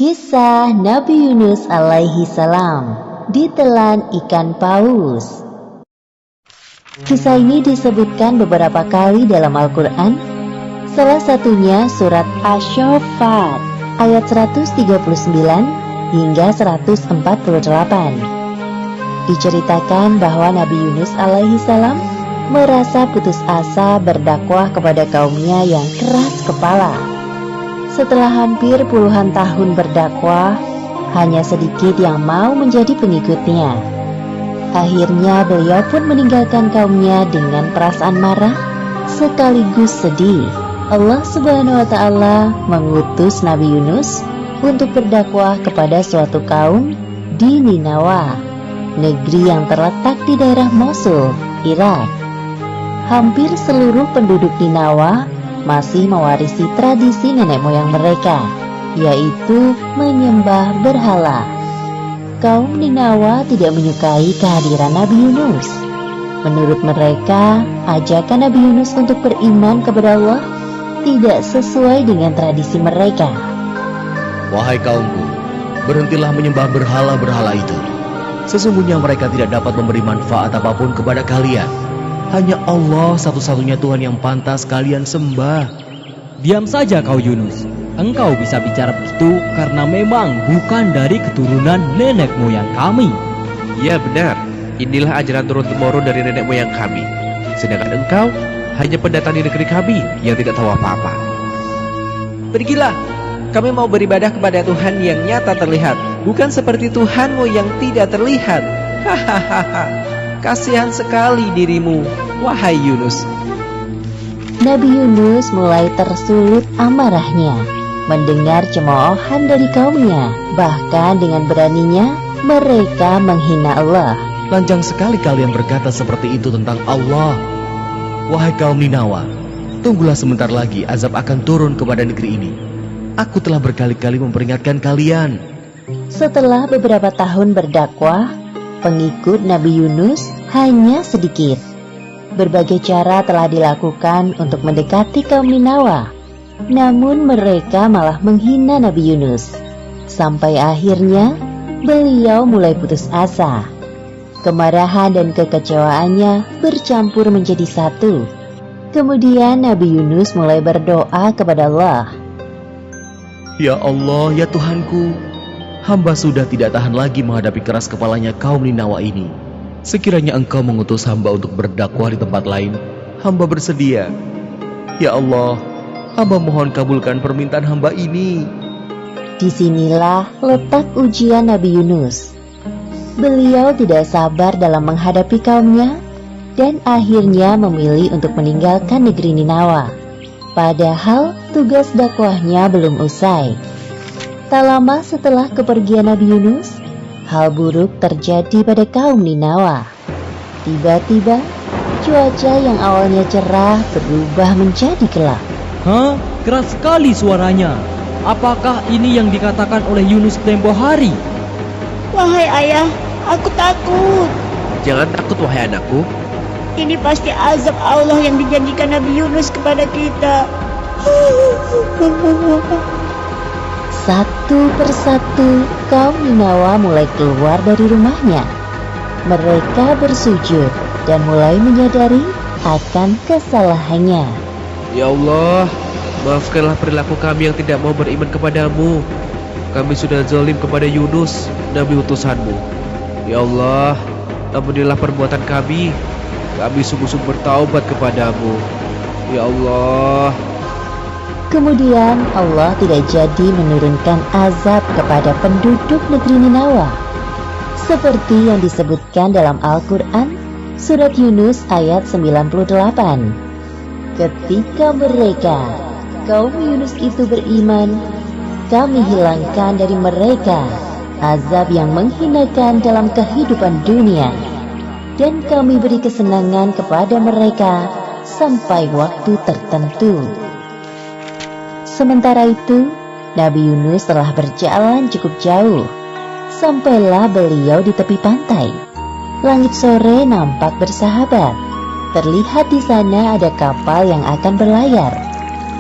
Kisah Nabi Yunus alaihi salam ditelan ikan paus. Kisah ini disebutkan beberapa kali dalam Al-Quran. Salah satunya surat Asy-Syaffat ayat 139 hingga 148. Diceritakan bahwa Nabi Yunus alaihi salam merasa putus asa berdakwah kepada kaumnya yang keras kepala. Setelah hampir puluhan tahun berdakwah, hanya sedikit yang mau menjadi pengikutnya. Akhirnya beliau pun meninggalkan kaumnya dengan perasaan marah sekaligus sedih. Allah Subhanahu wa Ta'ala mengutus Nabi Yunus untuk berdakwah kepada suatu kaum di Ninawa, negeri yang terletak di daerah Mosul, Irak. Hampir seluruh penduduk Ninawa masih mewarisi tradisi nenek moyang mereka, yaitu menyembah berhala. Kaum Ninawa tidak menyukai kehadiran Nabi Yunus. Menurut mereka, ajakan Nabi Yunus untuk beriman kepada Allah tidak sesuai dengan tradisi mereka. Wahai kaumku, berhentilah menyembah berhala-berhala itu. Sesungguhnya mereka tidak dapat memberi manfaat apapun kepada kalian. Hanya Allah satu-satunya Tuhan yang pantas kalian sembah. Diam saja kau Yunus. Engkau bisa bicara begitu karena memang bukan dari keturunan nenek moyang kami. Ya benar, inilah ajaran turun-temurun dari nenek moyang kami. Sedangkan engkau hanya pendatang di negeri kami yang tidak tahu apa-apa. Pergilah, kami mau beribadah kepada Tuhan yang nyata terlihat, bukan seperti Tuhanmu yang tidak terlihat. Hahaha. Kasihan sekali dirimu, wahai Yunus. Nabi Yunus mulai tersulut amarahnya mendengar cemoohan dari kaumnya. Bahkan dengan beraninya mereka menghina Allah. Lanjang sekali kalian berkata seperti itu tentang Allah. Wahai kaum Ninawa, tunggulah sebentar lagi azab akan turun kepada negeri ini. Aku telah berkali-kali memperingatkan kalian. Setelah beberapa tahun berdakwah, pengikut Nabi Yunus hanya sedikit. Berbagai cara telah dilakukan untuk mendekati kaum Ninawa, namun mereka malah menghina Nabi Yunus. Sampai akhirnya beliau mulai putus asa. Kemarahan dan kekecewaannya bercampur menjadi satu. Kemudian Nabi Yunus mulai berdoa kepada Allah. Ya Allah, ya Tuhanku, hamba sudah tidak tahan lagi menghadapi keras kepalanya kaum Ninawa ini. Sekiranya engkau mengutus hamba untuk berdakwah di tempat lain, hamba bersedia. Ya Allah, hamba mohon kabulkan permintaan hamba ini. Disinilah letak ujian Nabi Yunus. Beliau tidak sabar dalam menghadapi kaumnya dan akhirnya memilih untuk meninggalkan negeri Ninawa. Padahal tugas dakwahnya belum usai. Tak lama setelah kepergian Nabi Yunus, hal buruk terjadi pada kaum Ninawa. Tiba-tiba, cuaca yang awalnya cerah berubah menjadi gelap. Hah? Keras sekali suaranya. Apakah ini yang dikatakan oleh Yunus tempo hari? Wahai ayah, aku takut. Jangan takut wahai anakku. Ini pasti azab Allah yang dijanjikan Nabi Yunus kepada kita. Satu persatu kaum Ninawa mulai keluar dari rumahnya. Mereka bersujud dan mulai menyadari akan kesalahannya. Ya Allah, maafkanlah perilaku kami yang tidak mau beriman kepadamu. Kami sudah zalim kepada Yunus, Nabi utusanmu. Ya Allah, ampunilah perbuatan kami. Kami sungguh-sungguh bertaubat kepadamu. Ya Allah. Kemudian Allah tidak jadi menurunkan azab kepada penduduk negeri Ninawa. Seperti yang disebutkan dalam Al-Quran, surat Yunus ayat 98. Ketika mereka, kaum Yunus itu beriman, kami hilangkan dari mereka azab yang menghinakan dalam kehidupan dunia, dan kami beri kesenangan kepada mereka sampai waktu tertentu. Sementara itu, Nabi Yunus telah berjalan cukup jauh. Sampailah beliau di tepi pantai. Langit sore nampak bersahabat. Terlihat di sana ada kapal yang akan berlayar.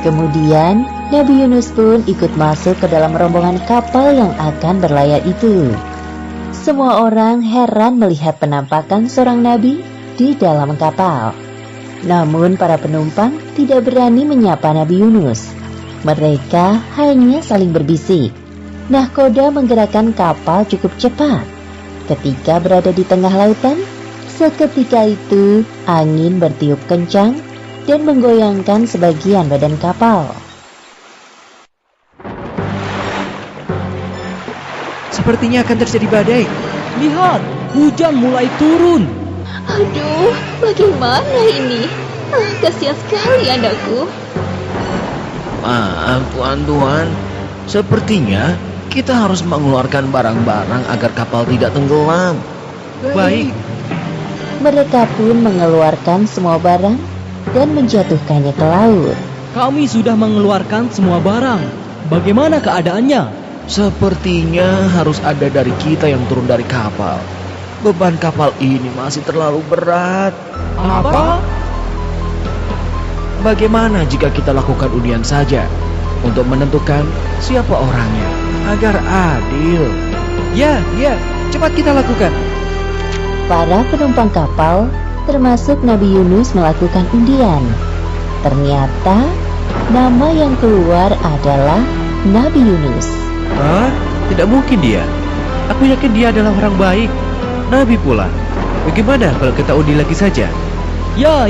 Kemudian Nabi Yunus pun ikut masuk ke dalam rombongan kapal yang akan berlayar itu. Semua orang heran melihat penampakan seorang nabi di dalam kapal. Namun para penumpang tidak berani menyapa Nabi Yunus. Mereka hanya saling berbisik. Nahkoda menggerakkan kapal cukup cepat. Ketika berada di tengah lautan, seketika itu angin bertiup kencang dan menggoyangkan sebagian badan kapal. Sepertinya akan terjadi badai. Lihat, hujan mulai turun. Aduh, bagaimana ini? Kasihan sekali anakku. Maaf tuan-tuan, sepertinya kita harus mengeluarkan barang-barang agar kapal tidak tenggelam. Baik. Mereka pun mengeluarkan semua barang dan menjatuhkannya ke laut. Kami sudah mengeluarkan semua barang. Bagaimana keadaannya? Sepertinya harus ada dari kita yang turun dari kapal. Beban kapal ini masih terlalu berat. Apa? Bagaimana jika kita lakukan undian saja untuk menentukan siapa orangnya agar adil? Ya, cepat kita lakukan. Para penumpang kapal, termasuk Nabi Yunus, melakukan undian. Ternyata nama yang keluar adalah Nabi Yunus. Hah? Tidak mungkin dia. Aku yakin dia adalah orang baik. Nabi pula. Bagaimana kalau kita undi lagi saja? Ya,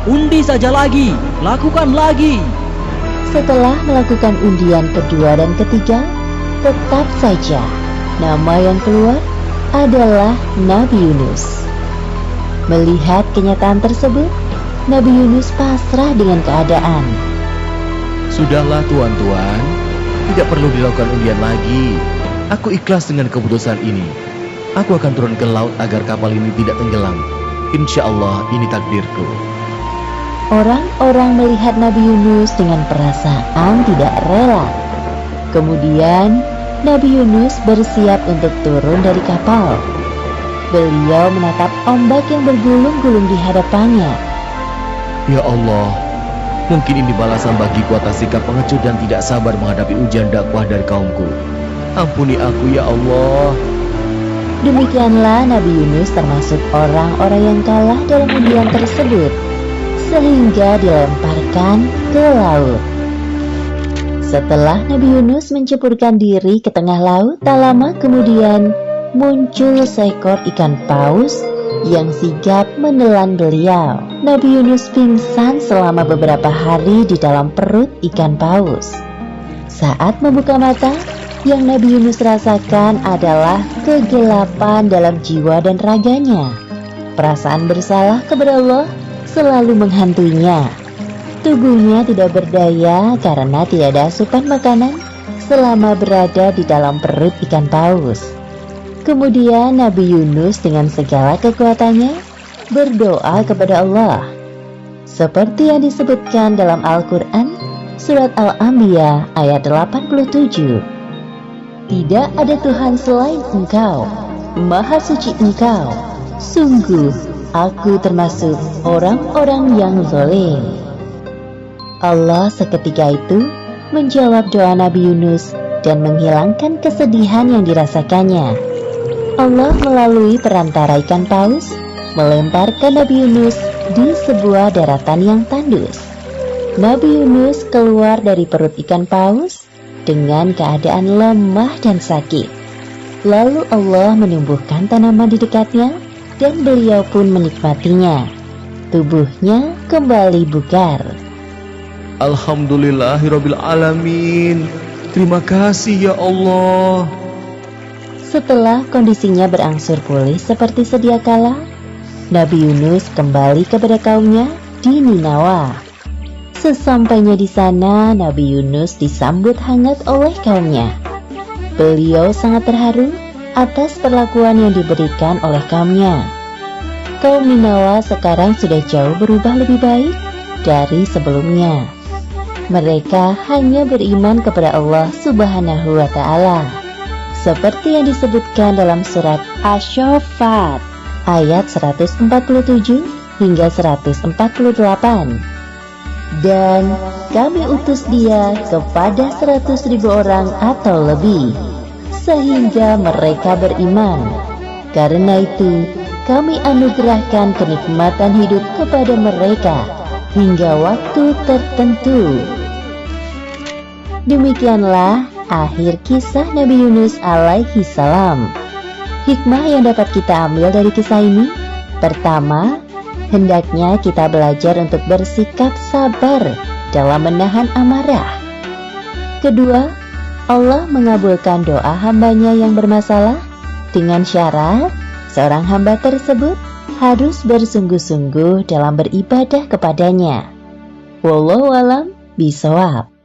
undi saja lagi. Lakukan lagi. Setelah melakukan undian kedua dan ketiga, tetap saja nama yang keluar adalah Nabi Yunus. Melihat kenyataan tersebut, Nabi Yunus pasrah dengan keadaan. Sudahlah tuan-tuan, tidak perlu dilakukan undian lagi. Aku ikhlas dengan keputusan ini. Aku akan turun ke laut agar kapal ini tidak tenggelam. Insya Allah ini takdirku. Orang-orang melihat Nabi Yunus dengan perasaan tidak rela. Kemudian Nabi Yunus bersiap untuk turun dari kapal. Beliau menatap ombak yang bergulung-gulung di hadapannya. Ya Allah, mungkin ini balasan bagiku atas sikap pengecut dan tidak sabar menghadapi ujian dakwah dari kaumku. Ampuni aku ya Allah. Demikianlah Nabi Yunus termasuk orang-orang yang kalah dalam undian tersebut, sehingga dilemparkan ke laut. Setelah Nabi Yunus menceburkan diri ke tengah laut, tak lama kemudian muncul seekor ikan paus yang sigap menelan beliau. Nabi Yunus pingsan selama beberapa hari di dalam perut ikan paus. Saat membuka mata, yang Nabi Yunus rasakan adalah kegelapan dalam jiwa dan raganya. Perasaan bersalah kepada Allah selalu menghantuinya. Tubuhnya tidak berdaya karena tidak ada asupan makanan selama berada di dalam perut ikan paus. Kemudian Nabi Yunus dengan segala kekuatannya berdoa kepada Allah. Seperti yang disebutkan dalam Al-Quran, Surat Al-Anbiya ayat 87. Tidak ada Tuhan selain Engkau, Maha Suci Engkau. Sungguh, aku termasuk orang-orang yang zalim. Allah seketika itu menjawab doa Nabi Yunus dan menghilangkan kesedihan yang dirasakannya. Allah melalui perantara ikan paus melemparkan Nabi Yunus di sebuah daratan yang tandus. Nabi Yunus keluar dari perut ikan paus dengan keadaan lemah dan sakit. Lalu Allah menumbuhkan tanaman di dekatnya dan beliau pun menikmatinya. Tubuhnya kembali bugar. Alhamdulillahirabbil alamin. Terima kasih ya Allah. Setelah kondisinya berangsur pulih seperti sedia kala, Nabi Yunus kembali kepada kaumnya di Ninawa. Sesampainya di sana, Nabi Yunus disambut hangat oleh kaumnya. Beliau sangat terharu atas perlakuan yang diberikan oleh kaumnya. Kaum Ninawa sekarang sudah jauh berubah lebih baik dari sebelumnya. Mereka hanya beriman kepada Allah Subhanahu wa Ta'ala, seperti yang disebutkan dalam surat Asy-Syaffat ayat 147 hingga 148. Dan kami utus dia kepada 100.000 orang atau lebih, sehingga mereka beriman. Karena itu, kami anugerahkan kenikmatan hidup kepada mereka hingga waktu tertentu. Demikianlah akhir kisah Nabi Yunus alaihi salam. Hikmah yang dapat kita ambil dari kisah ini: pertama, hendaknya kita belajar untuk bersikap sabar dalam menahan amarah. Kedua, Allah mengabulkan doa hambanya yang bermasalah dengan syarat seorang hamba tersebut harus bersungguh-sungguh dalam beribadah kepadanya. Wallahu a'lam bishawab.